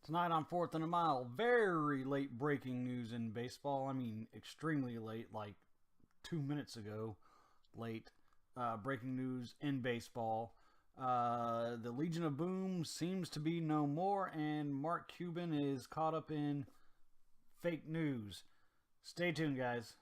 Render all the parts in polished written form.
Tonight on Fourth and a Mile, very late breaking news in baseball. I mean, extremely late, like 2 minutes ago, late breaking news in baseball. The Legion of Boom seems to be no more, and Mark Cuban is caught up in fake news. Stay tuned, guys.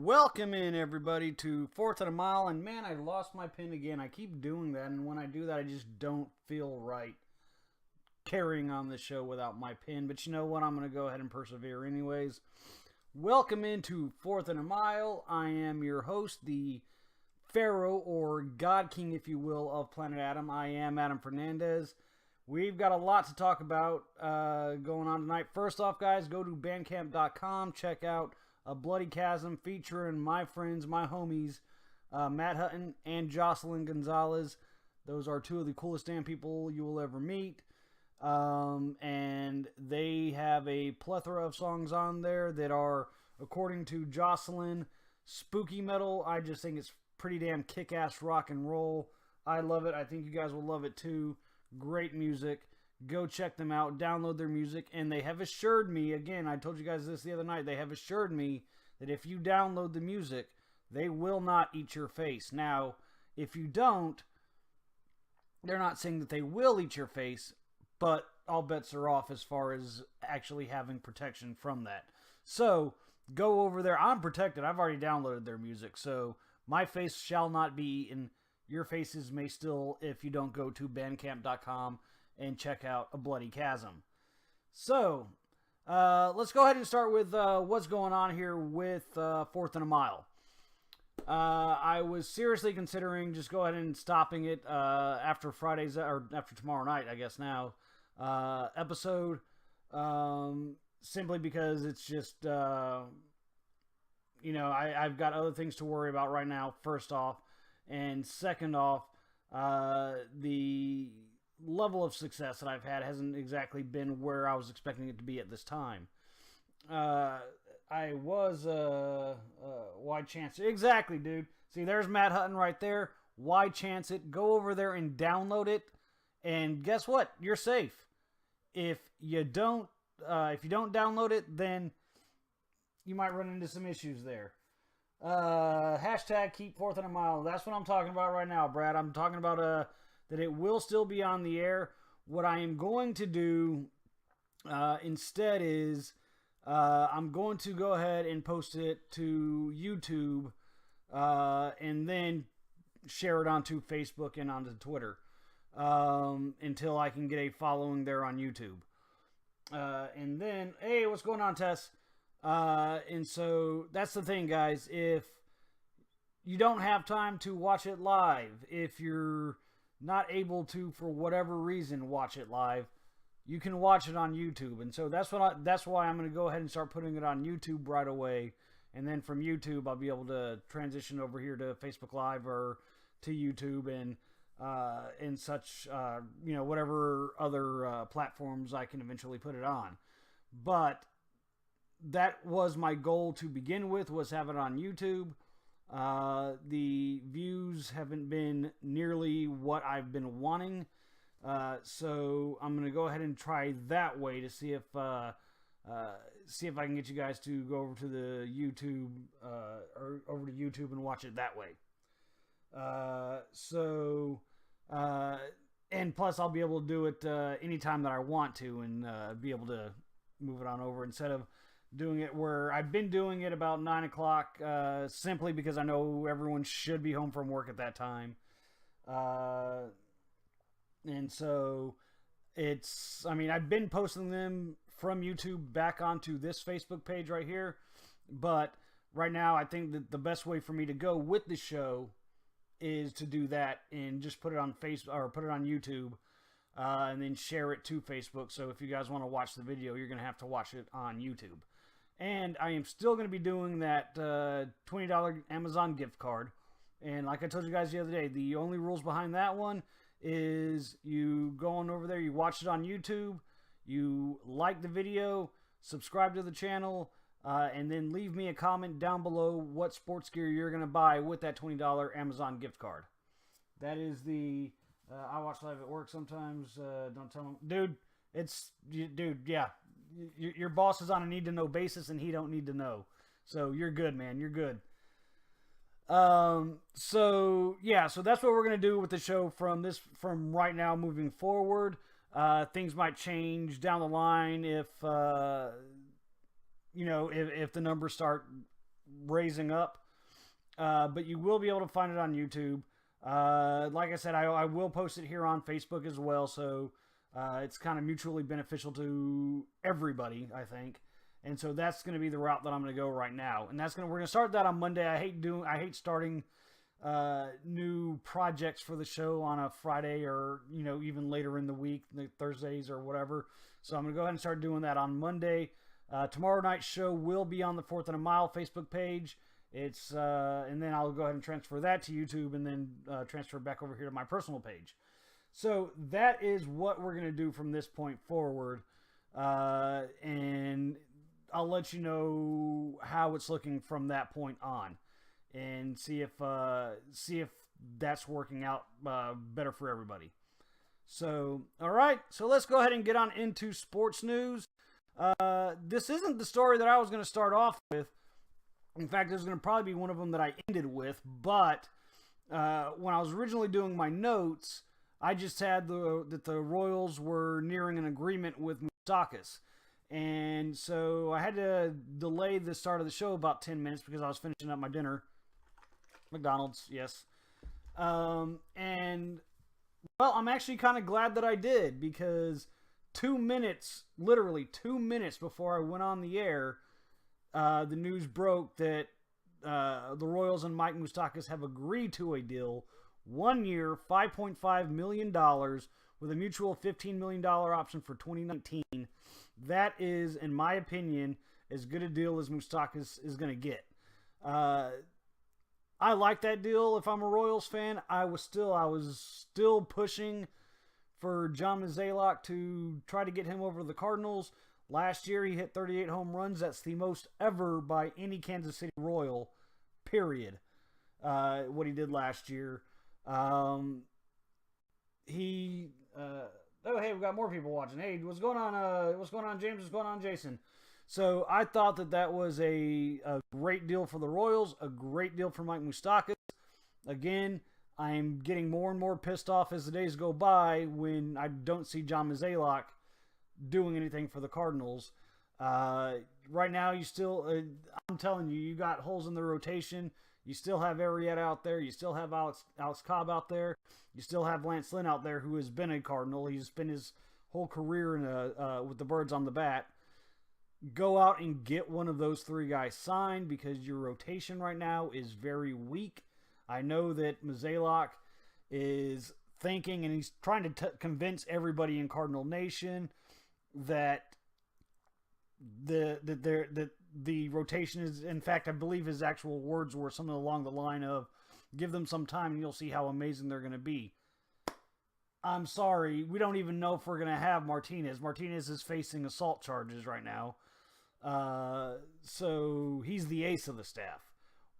Welcome in, everybody, to Fourth and a Mile. And man, I lost my pen again. I keep doing that, and when I do that, I just don't feel right carrying on the show without my pen. But you know what? I'm going to go ahead and persevere anyways. Welcome into Fourth and a Mile. I am your host, the Pharaoh, or God King, if you will, of Planet Adam. I am Adam Fernandez. We've got a lot to talk about going on tonight. First off, guys, go to bandcamp.com. Check out A Bloody Chasm featuring my friends, my homies, Matt Hutton and Jocelyn Gonzalez. Those are two of the coolest damn people you will ever meet. And they have a plethora of songs on there that are, according to Jocelyn, spooky metal. I just think it's pretty damn kick-ass rock and roll. I love it. I think you guys will love it too. Great music. Go check them out. Download their music. And they have assured me, again, I told you guys this the other night, they have assured me that if you download the music, they will not eat your face. Now, if you don't, they're not saying that they will eat your face, but all bets are off as far as actually having protection from that. So, go over there. I'm protected. I've already downloaded their music, so my face shall not be eaten. Your faces may still, if you don't go to bandcamp.com and check out A Bloody Chasm. So, let's go ahead and start with what's going on here with Fourth and a Mile. I was seriously considering just go ahead and stopping it after Friday's, or after tomorrow night, I guess now, episode, simply because it's just, I've got other things to worry about right now, first off. And second off, the level of success that I've had hasn't exactly been where I was expecting it to be at this time. I was, why chance it? Exactly, dude. See, there's Matt Hutton right there. Why chance it? Go over there and download it. And guess what? You're safe. If you don't download it, then you might run into some issues there. Hashtag keep Fourth and a Mile. That's what I'm talking about right now, Brad. I'm talking about that it will still be on the air. What I am going to do instead is I'm going to go ahead and post it to YouTube and then share it onto Facebook and onto Twitter until I can get a following there on YouTube. And then, hey, what's going on, Tess? And so that's the thing, guys. If you don't have time to watch it live, if you're not able to, for whatever reason, watch it live, you can watch it on YouTube. And so that's why I'm going to go ahead and start putting it on YouTube right away. And then from YouTube, I'll be able to transition over here to Facebook Live or to YouTube and and such, whatever other platforms I can eventually put it on. But that was my goal to begin with, was have it on YouTube. The views haven't been nearly what I've been wanting. So I'm going to go ahead and try that way to see if I can get you guys to go over to the YouTube, or over to YouTube and watch it that way. And plus I'll be able to do it anytime that I want to, and be able to move it on over, instead of doing it where I've been doing it about 9 o'clock, simply because I know everyone should be home from work at that time. And so I've been posting them from YouTube back onto this Facebook page right here, but right now I think that the best way for me to go with the show is to do that and just put it on Facebook, or put it on YouTube, and then share it to Facebook. So if you guys want to watch the video, you're going to have to watch it on YouTube. And I am still going to be doing that $20 Amazon gift card. And like I told you guys the other day, the only rules behind that one is you go on over there, you watch it on YouTube, you like the video, subscribe to the channel, and then leave me a comment down below what sports gear you're going to buy with that $20 Amazon gift card. That is the... I watch live at work sometimes. Don't tell him. Dude, yeah. Your boss is on a need-to-know basis, and he don't need to know. So you're good, man. You're good. So that's what we're going to do with the show from right now moving forward. Things might change down the line if the numbers start raising up. But you will be able to find it on YouTube. Like I said, I will post it here on Facebook as well, so it's kind of mutually beneficial to everybody, I think. And so that's going to be the route that I'm going to go right now. And we're going to start that on Monday. I hate starting new projects for the show on a Friday, or even later in the week, the Thursdays or whatever. So I'm going to go ahead and start doing that on Monday. Tomorrow night's show will be on the 4th and a Mile Facebook page. And then I'll go ahead and transfer that to YouTube, and then transfer back over here to my personal page. So that is what we're going to do from this point forward. And I'll let you know how it's looking from that point on, and see if that's working out better for everybody. So, all right. So let's go ahead and get on into sports news. This isn't the story that I was going to start off with. In fact, this is going to probably be one of them that I ended with. But when I was originally doing my notes, I just had that the Royals were nearing an agreement with Moustakas. And so I had to delay the start of the show about 10 minutes because I was finishing up my dinner. McDonald's, yes. And, well, I'm actually kind of glad that I did, because 2 minutes, literally 2 minutes before I went on the air, the news broke that the Royals and Mike Moustakas have agreed to a deal, 1 year, $5.5 million, with a mutual $15 million option for 2019. That is, in my opinion, as good a deal as Moustakas is going to get. I like that deal. If I'm a Royals fan, I was still pushing for John Mozeliak to try to get him over to the Cardinals. Last year, he hit 38 home runs. That's the most ever by any Kansas City Royal, period. What he did last year. Oh, hey, we got more people watching. Hey, what's going on? What's going on, James? What's going on, Jason? So I thought that was a great deal for the Royals, a great deal for Mike Moustakas. Again, I'm getting more and more pissed off as the days go by when I don't see John Mozeliak doing anything for the Cardinals. Right now, you still, I'm telling you, you got holes in the rotation. You still have Arrieta out there. You still have Alex Cobb out there. You still have Lance Lynn out there, who has been a Cardinal. He's been his whole career with the birds on the bat. Go out and get one of those three guys signed, because your rotation right now is very weak. I know that Mozeliak is thinking, and he's trying to convince everybody in Cardinal Nation that the rotation is, in fact, I believe his actual words were something along the line of, give them some time and you'll see how amazing they're going to be. I'm sorry, we don't even know if we're going to have Martinez. Martinez is facing assault charges right now. So he's the ace of the staff.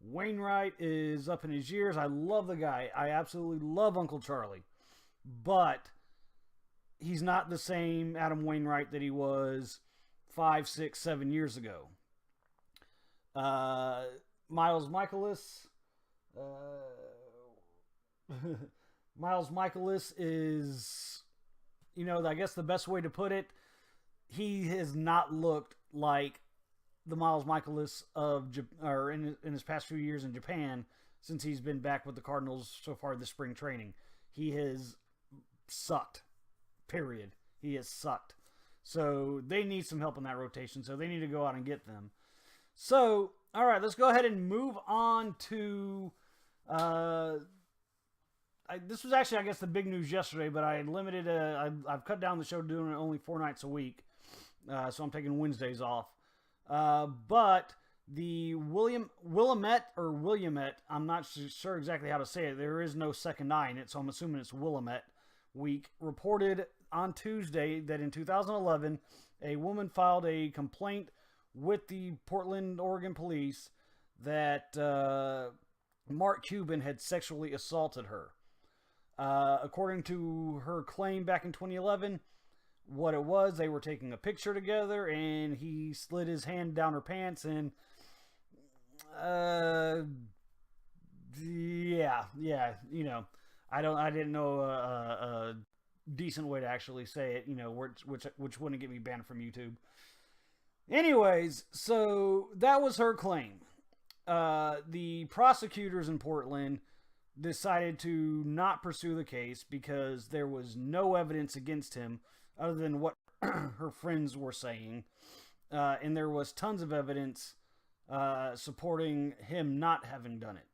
Wainwright is up in his years. I love the guy. I absolutely love Uncle Charlie. But he's not the same Adam Wainwright that he was 5, 6, 7 years ago. Miles Michaelis. Miles Michaelis is, I guess the best way to put it, he has not looked like the Miles Michaelis in his past few years in Japan since he's been back with the Cardinals so far this spring training. He has sucked. Period. He has sucked. So they need some help in that rotation. So they need to go out and get them. So, all right, let's go ahead and move on to. This was actually, I guess, the big news yesterday, but I limited. I've cut down the show, doing it only 4 nights a week. So I'm taking Wednesdays off. But the Willamette, I'm not sure exactly how to say it. There is no second I in it, so I'm assuming it's Willamette week, reported on Tuesday that in 2011, a woman filed a complaint with the Portland, Oregon police that Mark Cuban had sexually assaulted her. According to her claim back in 2011, what it was, they were taking a picture together and he slid his hand down her pants and yeah, I didn't know a decent way to actually say it, which wouldn't get me banned from YouTube. Anyways, so that was her claim. The prosecutors in Portland decided to not pursue the case because there was no evidence against him other than what her friends were saying. And there was tons of evidence supporting him not having done it.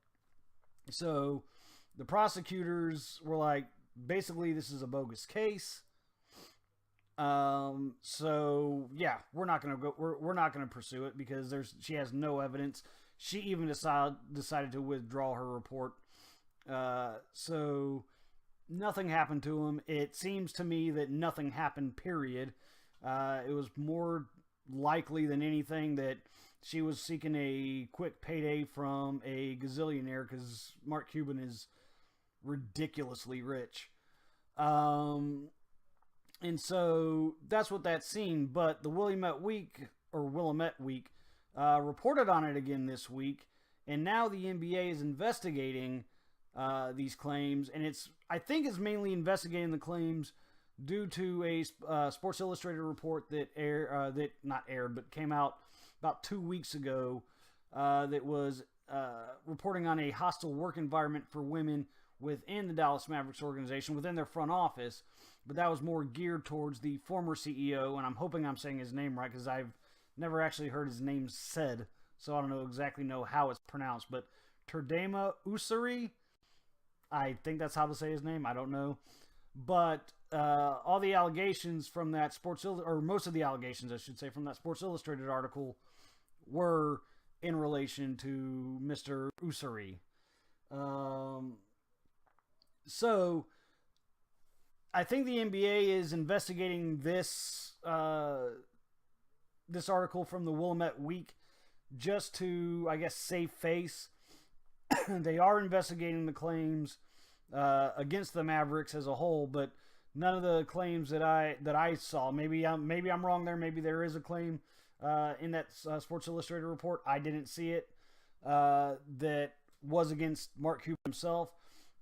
So the prosecutors were like, basically, this is a bogus case. So yeah, we're not gonna pursue it because she has no evidence. She even decided to withdraw her report. So nothing happened to him. It seems to me that nothing happened, period. It was more likely than anything that she was seeking a quick payday from a gazillionaire because Mark Cuban is ridiculously rich. And so that's what that seemed. But the Willamette Week reported on it again this week. And now the NBA is investigating these claims, and I think it's mainly investigating the claims due to a Sports Illustrated report that came out about 2 weeks ago that was reporting on a hostile work environment for women within the Dallas Mavericks organization, within their front office, but that was more geared towards the former CEO, and I'm hoping I'm saying his name right because I've never actually heard his name said, so I don't exactly know how it's pronounced, but Terdema Usuri, I think that's how to say his name. I don't know. But all the allegations from that most of the allegations, I should say, from that Sports Illustrated article were in relation to Mr. Usuri. So I think the NBA is investigating this article from the Willamette Week just to, I guess, save face. They are investigating the claims against the Mavericks as a whole, but none of the claims that I saw. Maybe I'm wrong there. Maybe there is a claim in that Sports Illustrated report. I didn't see it that was against Mark Cuban himself.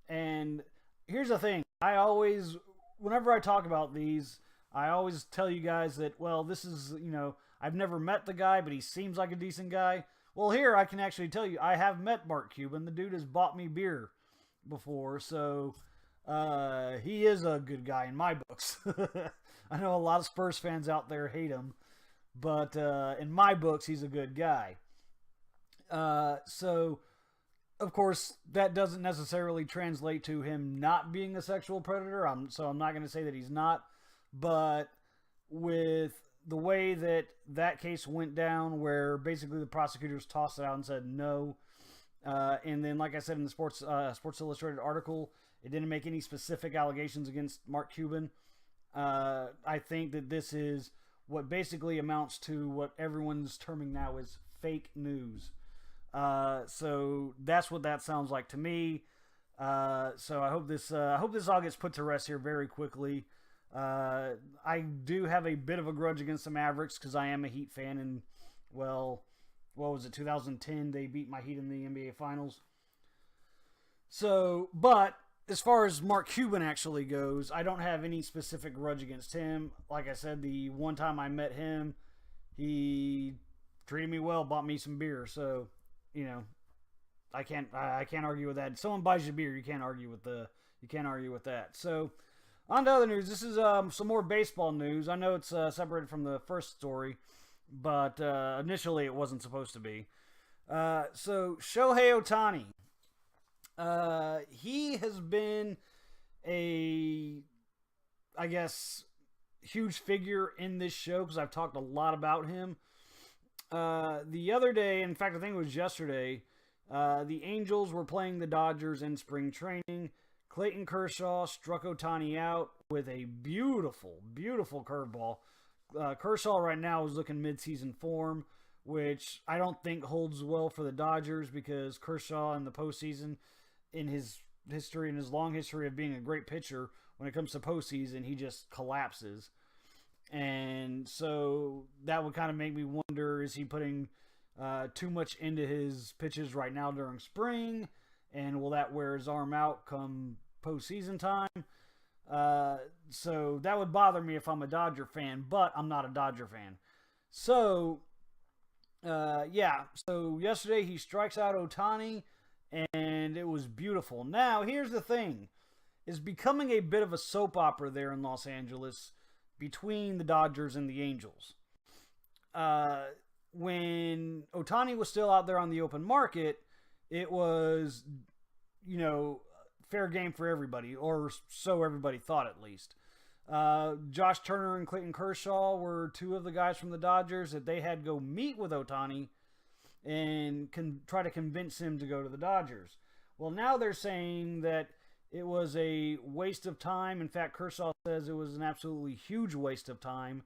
And here's the thing: whenever I talk about these, I always tell you guys that, well, this is, I've never met the guy, but he seems like a decent guy. Well, here I can actually tell you, I have met Mark Cuban. The dude has bought me beer before, so he is a good guy in my books. I know a lot of Spurs fans out there hate him, but in my books, he's a good guy. So, of course, that doesn't necessarily translate to him not being a sexual predator, so I'm not going to say that he's not, but with the way that case went down, where basically the prosecutors tossed it out and said no, and then, like I said in the Sports Illustrated article, It didn't make any specific allegations against Mark Cuban. I think that this is what basically amounts to what everyone's terming now as fake news. So that's what that sounds like to me. So I hope this all gets put to rest here very quickly. I do have a bit of a grudge against the Mavericks because I am a Heat fan, and well, what was it, 2010? They beat my Heat in the NBA Finals. So, but as far as Mark Cuban actually goes, I don't have any specific grudge against him. Like I said, the one time I met him, he treated me well, bought me some beer. So, you know, I can't argue with that. If someone buys you beer, you can't argue with that. So, on to other news. This is some more baseball news. I know it's separated from the first story, but initially it wasn't supposed to be. So Shohei Ohtani, he has been a, I guess, huge figure in this show because I've talked a lot about him. The other day, in fact, I think it was yesterday, the Angels were playing the Dodgers in spring training. Clayton Kershaw struck Ohtani out with a beautiful, beautiful curveball. Kershaw right now is looking mid-season form, which I don't think holds well for the Dodgers because Kershaw in the postseason, in his history, in his long history of being a great pitcher, when it comes to postseason, he just collapses. And so that would kind of make me wonder, is he putting too much into his pitches right now during spring? And will that wear his arm out come postseason time? So that would bother me if I'm a Dodger fan, but I'm not a Dodger fan. So, yeah. So yesterday he strikes out Ohtani, and it was beautiful. Now, here's the thing. It's becoming a bit of a soap opera there in Los Angeles between the Dodgers and the Angels. When Ohtani was still out there on the open market, it was, you know, fair game for everybody, or so everybody thought at least. Josh Turner and Clayton Kershaw were two of the guys from the Dodgers that they had go meet with Ohtani and try to convince him to go to the Dodgers. Well, now they're saying that it was a waste of time. In fact, Kershaw says it was an absolutely huge waste of time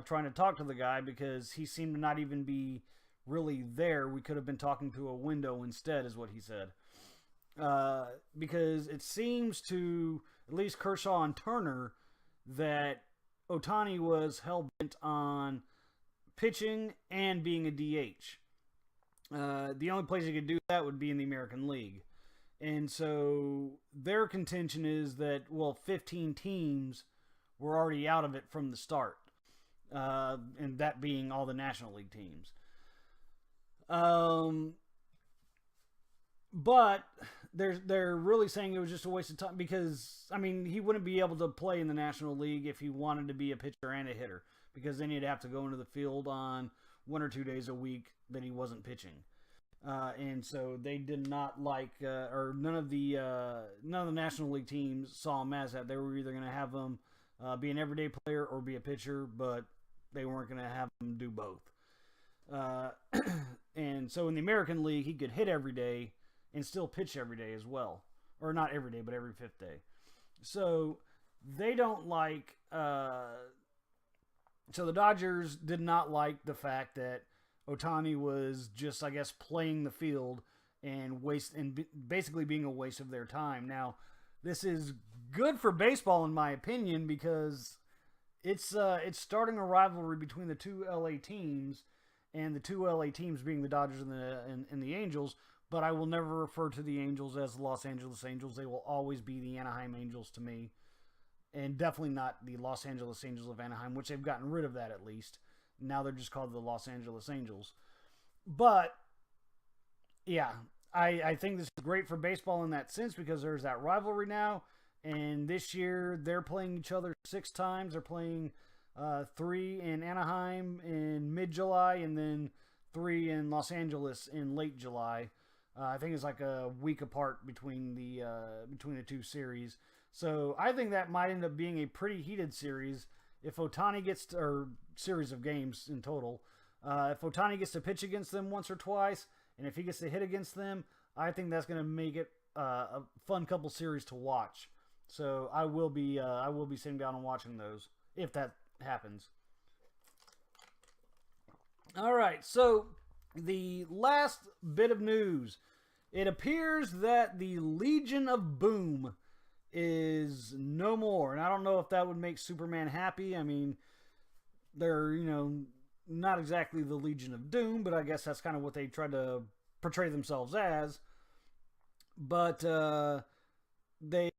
trying to talk to the guy because he seemed to not even be really there. We could have been talking to a window instead, is what he said. Because it seems to, at least Kershaw and Turner, that Ohtani was hell-bent on pitching and being a DH. The only place he could do that would be in the American League. And so their contention is that, well, 15 teams were already out of it from the start. And that being all the National League teams. But they're really saying it was just a waste of time because, I mean, he wouldn't be able to play in the National League if he wanted to be a pitcher and a hitter because then he'd have to go into the field on 1 or 2 days a week that he wasn't pitching. And so they did not like, or none of the National League teams saw him as that. They were either going to have him be an everyday player or be a pitcher, but they weren't going to have him do both. And so in the American League, he could hit every day and still pitch every day as well. Or not every day, but every 5th day. So they don't like... so the Dodgers did not like the fact that Ohtani was just, I guess, playing the field and basically being a waste of their time. Now, this is good for baseball, in my opinion, because it's starting a rivalry between the two LA teams, and the two LA teams being the Dodgers and the Angels. But I will never refer to the Angels as the Los Angeles Angels. They will always be the Anaheim Angels to me, and definitely not the Los Angeles Angels of Anaheim, which they've gotten rid of that at least. Now they're just called the Los Angeles Angels. But yeah, I think this is great for baseball in that sense because there's that rivalry now. And this year they're playing each other 6 times. They're playing 3 in Anaheim in mid-July and then 3 in Los Angeles in late July. I think it's like a week apart between the two series. So I think that might end up being a pretty heated series if Ohtani gets to, or series of games in total. If Ohtani gets to pitch against them once or twice, and if he gets to hit against them, I think that's going to make it a fun couple series to watch. So I will be sitting down and watching those if that happens. All right, so the last bit of news. It appears that the Legion of Boom is no more. And I don't know if that would make Superman happy. I mean, they're, not exactly the Legion of Doom, but I guess that's kind of what they tried to portray themselves as. But the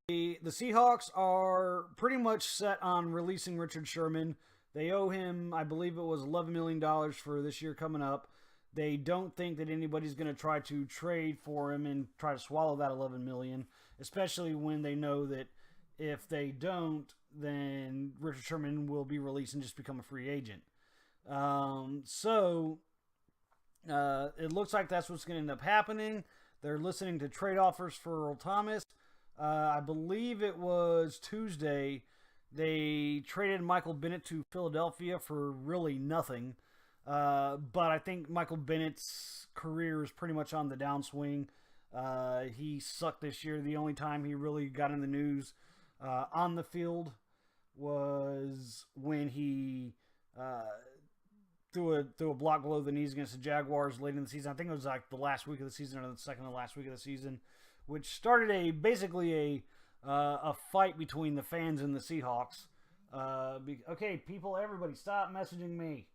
Seahawks are pretty much set on releasing Richard Sherman. They owe him, I believe it was $11 million for this year coming up. They don't think that anybody's going to try to trade for him and try to swallow that $11 million, especially when they know that if they don't, then Richard Sherman will be released and just become a free agent. So it looks like that's what's going to end up happening. They're listening to trade offers for Earl Thomas. I believe it was Tuesday. They traded Michael Bennett to Philadelphia for really nothing. But I think Michael Bennett's career is pretty much on the downswing. He sucked this year. The only time he really got in the news on the field was when he threw a block below the knees against the Jaguars late in the season. I think it was like the last week of the season or the second to last week of the season, which started basically a fight between the fans and the Seahawks. Okay, people, everybody, stop messaging me.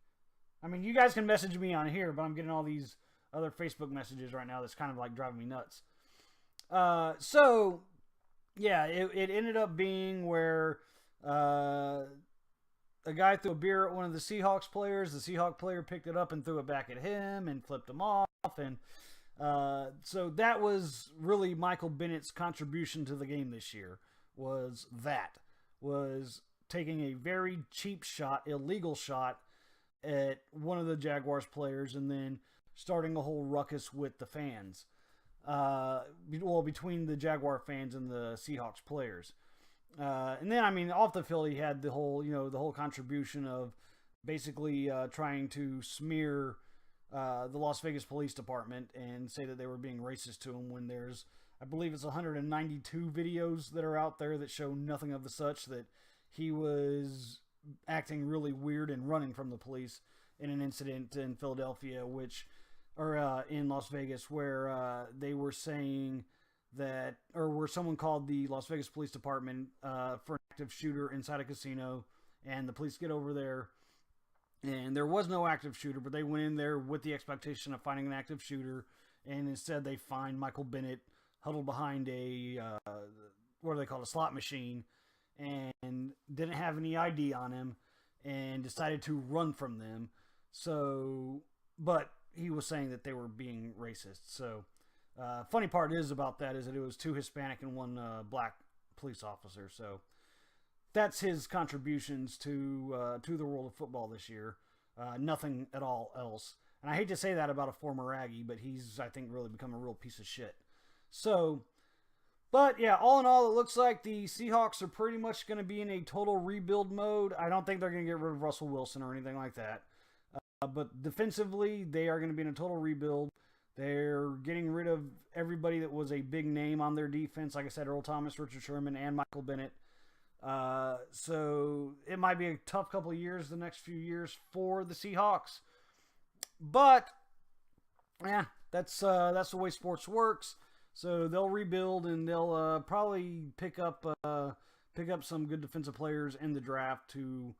I mean, you guys can message me on here, but I'm getting all these other Facebook messages right now that's kind of like driving me nuts. So, yeah, it ended up being where a guy threw a beer at one of the Seahawks players. The Seahawk player picked it up and threw it back at him and flipped him off. And so that was really Michael Bennett's contribution to the game this year, was taking a very cheap shot, illegal shot, at one of the Jaguars players and then starting a whole ruckus with the fans. Between the Jaguar fans and the Seahawks players. And then, I mean, off the field, he had the whole contribution of basically trying to smear the Las Vegas Police Department and say that they were being racist to him when there's, I believe it's 192 videos that are out there that show nothing of the such, that he was acting really weird and running from the police in an incident in Philadelphia, in Las Vegas, where they were saying that, or where someone called the Las Vegas Police Department for an active shooter inside a casino, and the police get over there, and there was no active shooter, but they went in there with the expectation of finding an active shooter, and instead they find Michael Bennett huddled behind a slot machine, and didn't have any ID on him, and decided to run from them. So, but he was saying that they were being racist. So, funny part about that is that it was 2 Hispanic and 1 black police officer. So, that's his contributions to the world of football this year. Nothing at all else. And I hate to say that about a former Aggie, but he's, I think, really become a real piece of shit. So, but yeah, all in all, it looks like the Seahawks are pretty much going to be in a total rebuild mode. I don't think they're going to get rid of Russell Wilson or anything like that. But defensively, they are going to be in a total rebuild. They're getting rid of everybody that was a big name on their defense. Like I said, Earl Thomas, Richard Sherman, and Michael Bennett. So it might be a tough couple of years, the next few years for the Seahawks. But yeah, that's the way sports works. So they'll rebuild, and they'll probably pick up some good defensive players in the draft to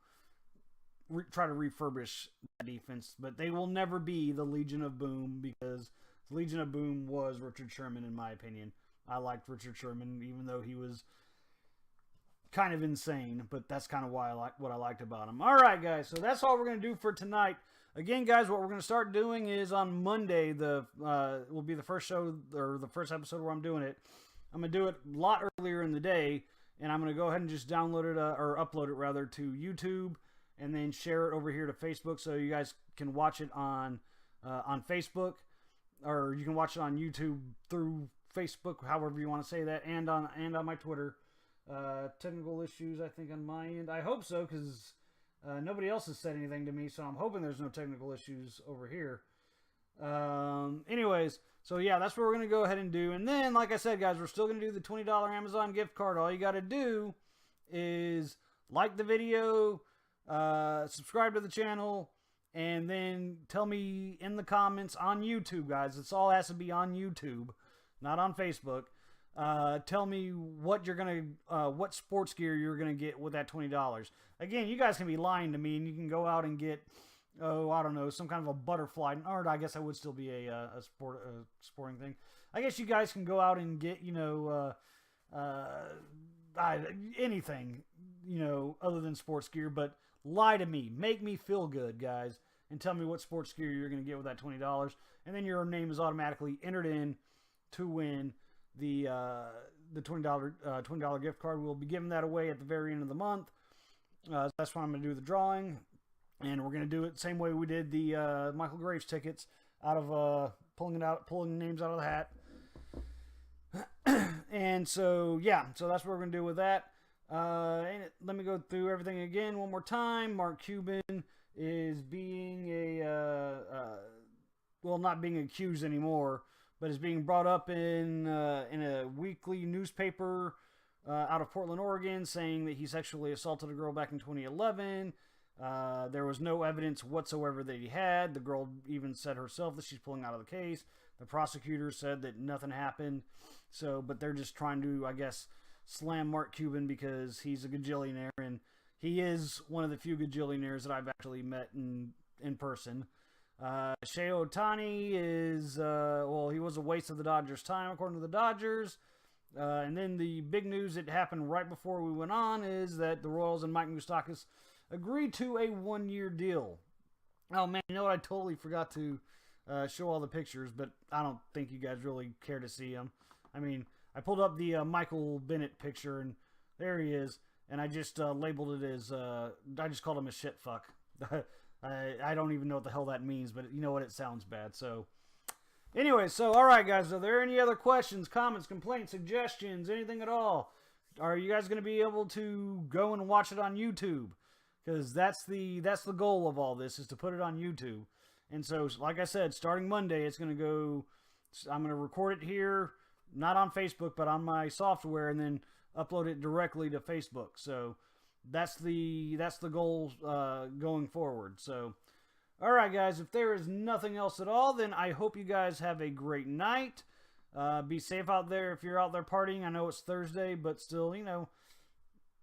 try to refurbish that defense. But they will never be the Legion of Boom, because the Legion of Boom was Richard Sherman, in my opinion. I liked Richard Sherman, even though he was kind of insane, but that's kind of what I liked about him. All right, guys, so that's all we're going to do for tonight. Again, guys, what we're going to start doing is on Monday, will be the first show, or the first episode where I'm doing it. I'm going to do it a lot earlier in the day, and I'm going to go ahead and just download it, or upload it, rather, to YouTube, and then share it over here to Facebook, so you guys can watch it on Facebook, or you can watch it on YouTube through Facebook, however you want to say that, and on my Twitter. Technical issues, I think, on my end. I hope so, because nobody else has said anything to me, so I'm hoping there's no technical issues over here. Anyways, so yeah, that's what we're going to go ahead and do. And then, like I said, guys, we're still going to do the $20 Amazon gift card. All you got to do is like the video, subscribe to the channel, and then tell me in the comments on YouTube, guys. This all has to be on YouTube, not on Facebook. Tell me what you're gonna, what sports gear you're gonna get with that $20. Again, you guys can be lying to me, and you can go out and get, I don't know, some kind of a butterfly. Or I guess that would still be a sporting thing. I guess you guys can go out and get, anything, other than sports gear. But lie to me, make me feel good, guys, and tell me what sports gear you're gonna get with that $20, and then your name is automatically entered in to win the $20 gift card. We'll be giving that away at the very end of the month. That's when I'm going to do the drawing, and we're going to do it the same way we did the Michael Graves tickets, out of pulling names out of the hat. And so yeah, so that's what we're going to do with that. And let me go through everything again one more time. Mark Cuban is being not being accused anymore, but is being brought up in a weekly newspaper out of Portland, Oregon, saying that he sexually assaulted a girl back in 2011. There was no evidence whatsoever that he had. The girl even said herself that she's pulling out of the case. The prosecutor said that nothing happened. So, but they're just trying to, I guess, slam Mark Cuban because he's a gajillionaire, and he is one of the few gajillionaires that I've actually met in person. Shohei Ohtani is, he was a waste of the Dodgers' time, according to the Dodgers. And then the big news that happened right before we went on is that the Royals and Mike Moustakas agreed to a 1-year deal. Oh, man, you know what? I totally forgot to show all the pictures, but I don't think you guys really care to see them. I mean, I pulled up the Michael Bennett picture, and there he is, and I just labeled it as, I just called him a shit fuck. I don't even know what the hell that means, but you know what? It sounds bad. So, anyway, so, all right, guys. Are there any other questions, comments, complaints, suggestions, anything at all? Are you guys going to be able to go and watch it on YouTube? Because that's the goal of all this, is to put it on YouTube. And so, like I said, starting Monday, it's going to go, I'm going to record it here, not on Facebook, but on my software, and then upload it directly to Facebook. So, that's the goal going forward. So, all right, guys, if there is nothing else at all, then I hope you guys have a great night. Be safe out there if you're out there partying. I know it's Thursday, but still,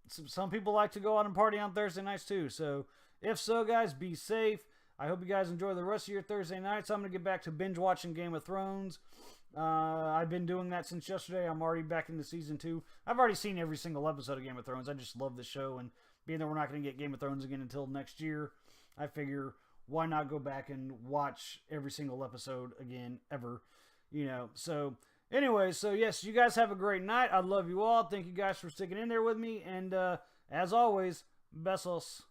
some people like to go out and party on Thursday nights too. So, if so, guys, be safe. I hope you guys enjoy the rest of your Thursday nights. I'm going to get back to binge watching Game of Thrones. I've been doing that since yesterday. I'm already back into season 2. I've already seen every single episode of Game of Thrones. I just love the show, and being that we're not going to get Game of Thrones again until next year, I figure why not go back and watch every single episode again, ever, So, anyway, so yes, you guys have a great night. I love you all. Thank you guys for sticking in there with me, and as always, besos.